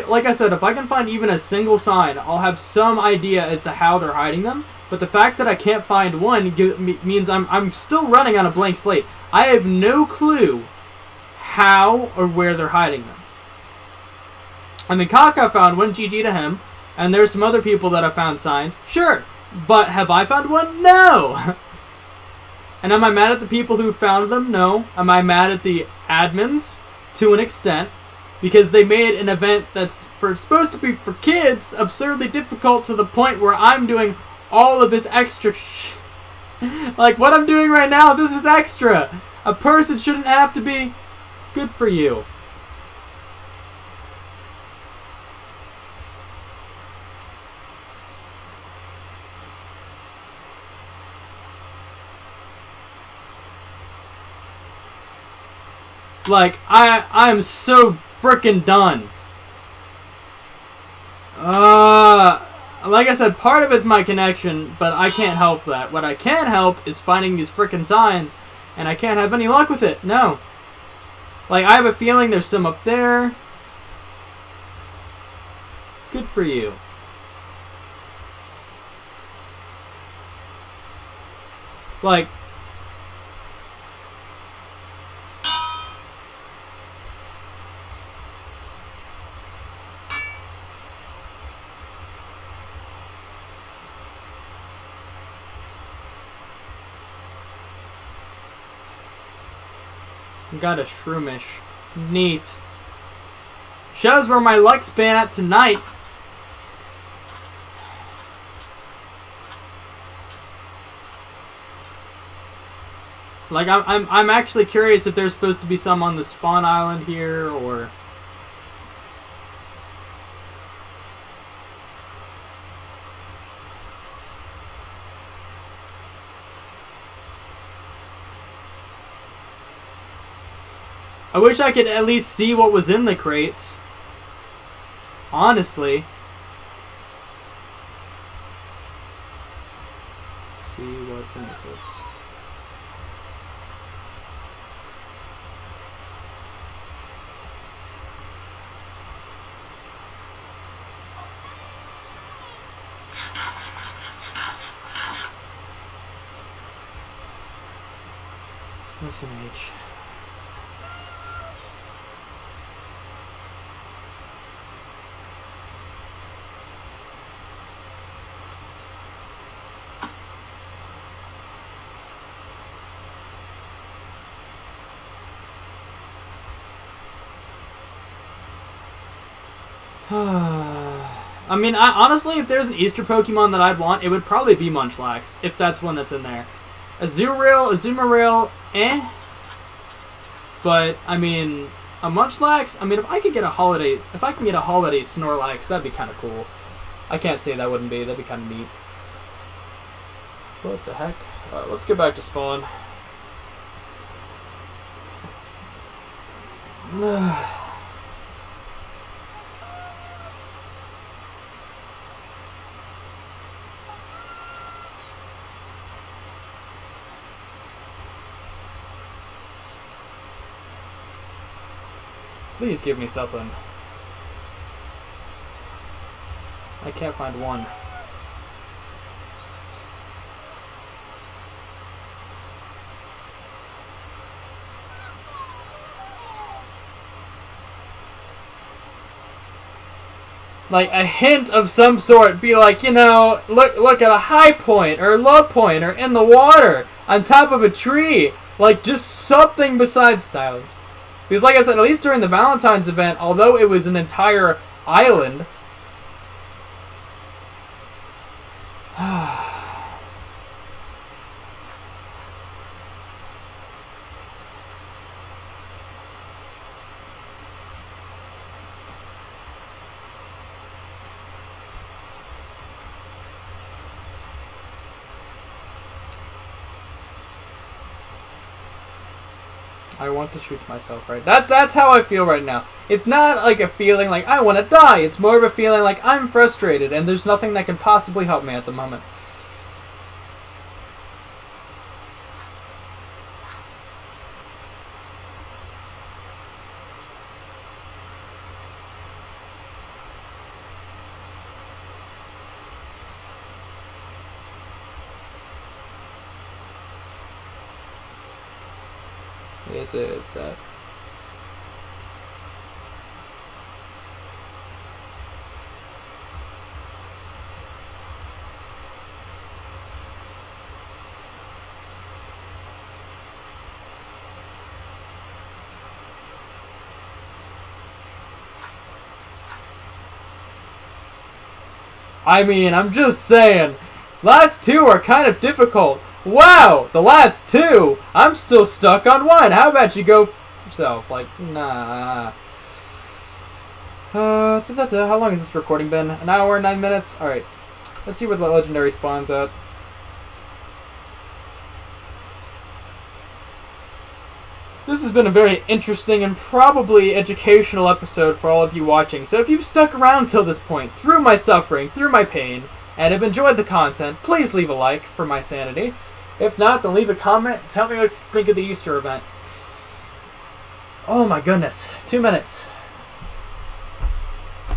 A: like I said, if I can find even a single sign, I'll have some idea as to how they're hiding them. But the fact that I can't find one means I'm still running on a blank slate. I have no clue how or where they're hiding them. I mean, Kaka found one, GG to him, and there's some other people that have found signs. Sure, but have I found one? No! And am I mad at the people who found them? No. Am I mad at the admins? To an extent. Because they made an event that's supposed to be for kids absurdly difficult to the point where I'm doing all of this extra like, what I'm doing right now, this is extra. A person shouldn't have to be good for you. Like, I'm so frickin' done. Like I said, part of it's my connection, but I can't help that. What I can help is finding these frickin' signs, and I can't have any luck with it. No. Like, I have a feeling there's some up there. Good for you. Like, got a shroomish. Neat. Shows where my luck's been at tonight. Like, I'm actually curious if there's supposed to be some on the spawn island here, or... I wish I could at least see what was in the crates. Honestly. See what's in the crates. What's an H? I mean, honestly, if there's an Easter Pokemon that I'd want, it would probably be Munchlax, if that's one that's in there. Azumarill, eh? But, I mean, a Munchlax, I mean, if I can get a holiday Snorlax, that'd be kind of cool. I can't say that wouldn't be, that'd be kind of neat. What the heck? Alright, let's get back to spawn. Please give me something. I can't find one. Like a hint of some sort, be like, you know, look at a high point or a low point or in the water, on top of a tree. Like just something besides silence. Because like I said, at least during the Valentine's event, although it was an entire island, I want to shoot myself, right? That's how I feel right now. It's not like a feeling like I want to die. It's more of a feeling like I'm frustrated and there's nothing that can possibly help me at the moment. Is it that? I mean, I'm just saying, last two are kind of difficult. Wow, the last two! I'm still stuck on one. How about you go yourself? Like, nah. How long has this recording been? An hour, 9 minutes? Alright. Let's see where the legendary spawns at. This has been a very interesting and probably educational episode for all of you watching. So if you've stuck around till this point, through my suffering, through my pain, and have enjoyed the content, please leave a like for my sanity. If not, then leave a comment. Tell me what you think of the Easter event. Oh my goodness. 2 minutes.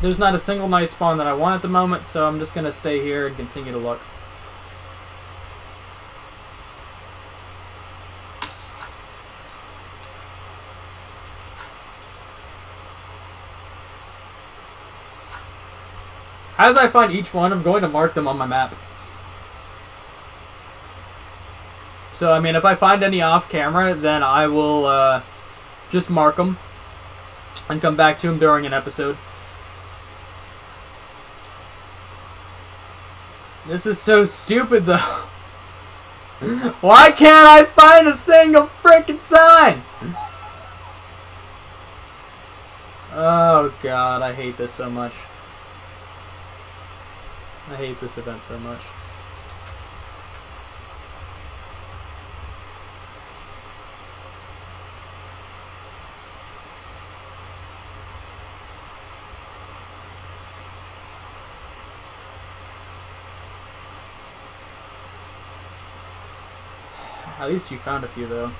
A: There's not a single night spawn that I want at the moment, so I'm just going to stay here and continue to look. As I find each one, I'm going to mark them on my map. So, I mean, if I find any off camera, then I will just mark them and come back to them during an episode. This is so stupid, though. Why can't I find a single freaking sign? Oh, God, I hate this so much. I hate this event so much. At least you found a few, though.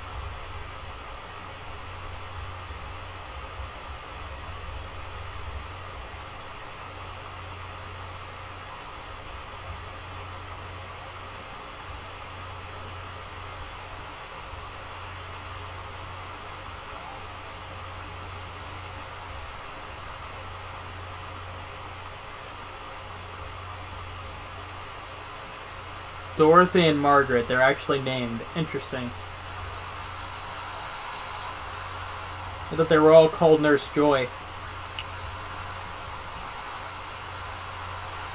A: Dorothy and Margaret, they're actually named. Interesting. I thought they were all called Nurse Joy.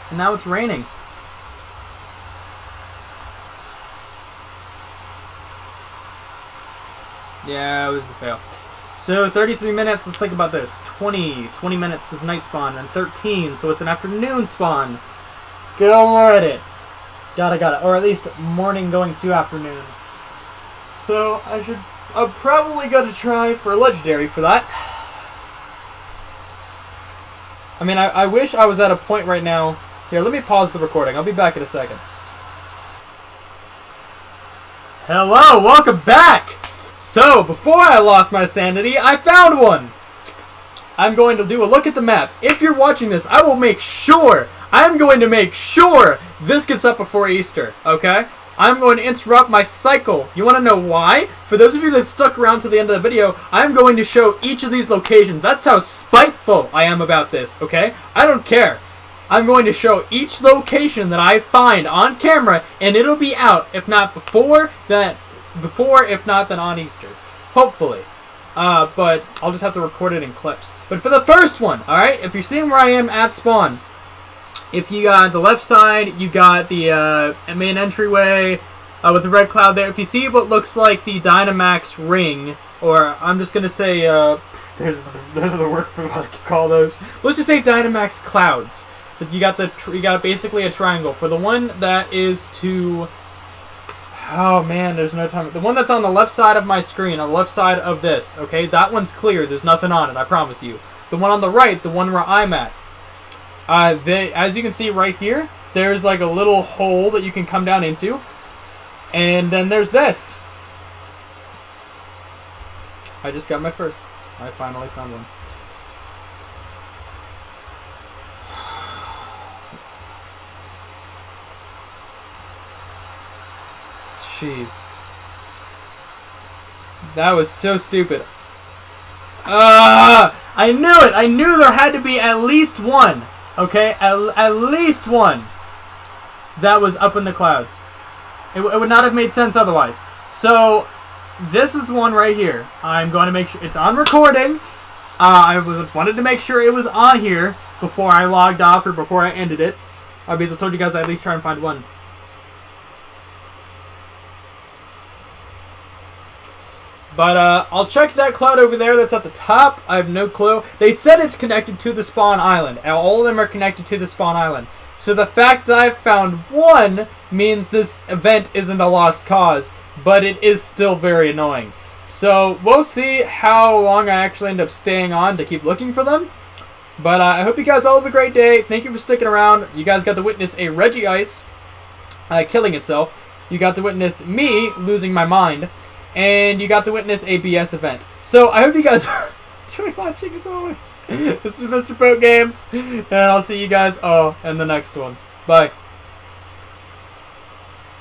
A: And now it's raining. Yeah, it was a fail. So 33 minutes, let's think about this. 20 minutes is night spawn, and 13, so it's an afternoon spawn. Go at it. Got it. Or at least morning going to afternoon. So I'll probably go to try for a legendary for that. I mean, I wish I was at a point right now. Here, let me pause the recording. I'll be back in a second. Hello, welcome back! So, before I lost my sanity, I found one! I'm going to do a look at the map. If you're watching this, I'm going to make sure this gets up before Easter, okay? I'm going to interrupt my cycle. You want to know why? For those of you that stuck around to the end of the video, I'm going to show each of these locations. That's how spiteful I am about this, okay? I don't care. I'm going to show each location that I find on camera, and it'll be out, if not before, if not, then on Easter. Hopefully. But I'll just have to record it in clips. But for the first one, alright, if you're seeing where I am at spawn, if you got the left side, you got the main entryway with the red cloud there. If you see what looks like the Dynamax ring, or I'm just going to say, there's the word for what I can call those. Let's just say Dynamax clouds. You got basically a triangle. For the one that is to... Oh man, there's no time. The one that's on the left side of my screen, on the left side of this, okay? That one's clear. There's nothing on it, I promise you. The one on the right, the one where I'm at, as you can see right here, there's like a little hole that you can come down into. And then there's this. I just got my first. I finally found one. Jeez. That was so stupid. I knew it! I knew there had to be at least one. Okay? At least one that was up in the clouds. It would not have made sense otherwise. So, this is one right here. I'm going to make sure it's on recording. I wanted to make sure it was on here before I logged off or before I ended it. Because I told you guys I'd at least try and find one. But I'll check that cloud over there that's at the top. I have no clue. They said it's connected to the spawn island. All of them are connected to the spawn island. So the fact that I've found one means this event isn't a lost cause. But it is still very annoying. So we'll see how long I actually end up staying on to keep looking for them. But I hope you guys all have a great day. Thank you for sticking around. You guys got to witness a Regice killing itself. You got to witness me losing my mind. And you got to witness a BS event. So, I hope you guys enjoy watching as always. This is Mr. Boat Games. And I'll see you guys all in the next one. Bye.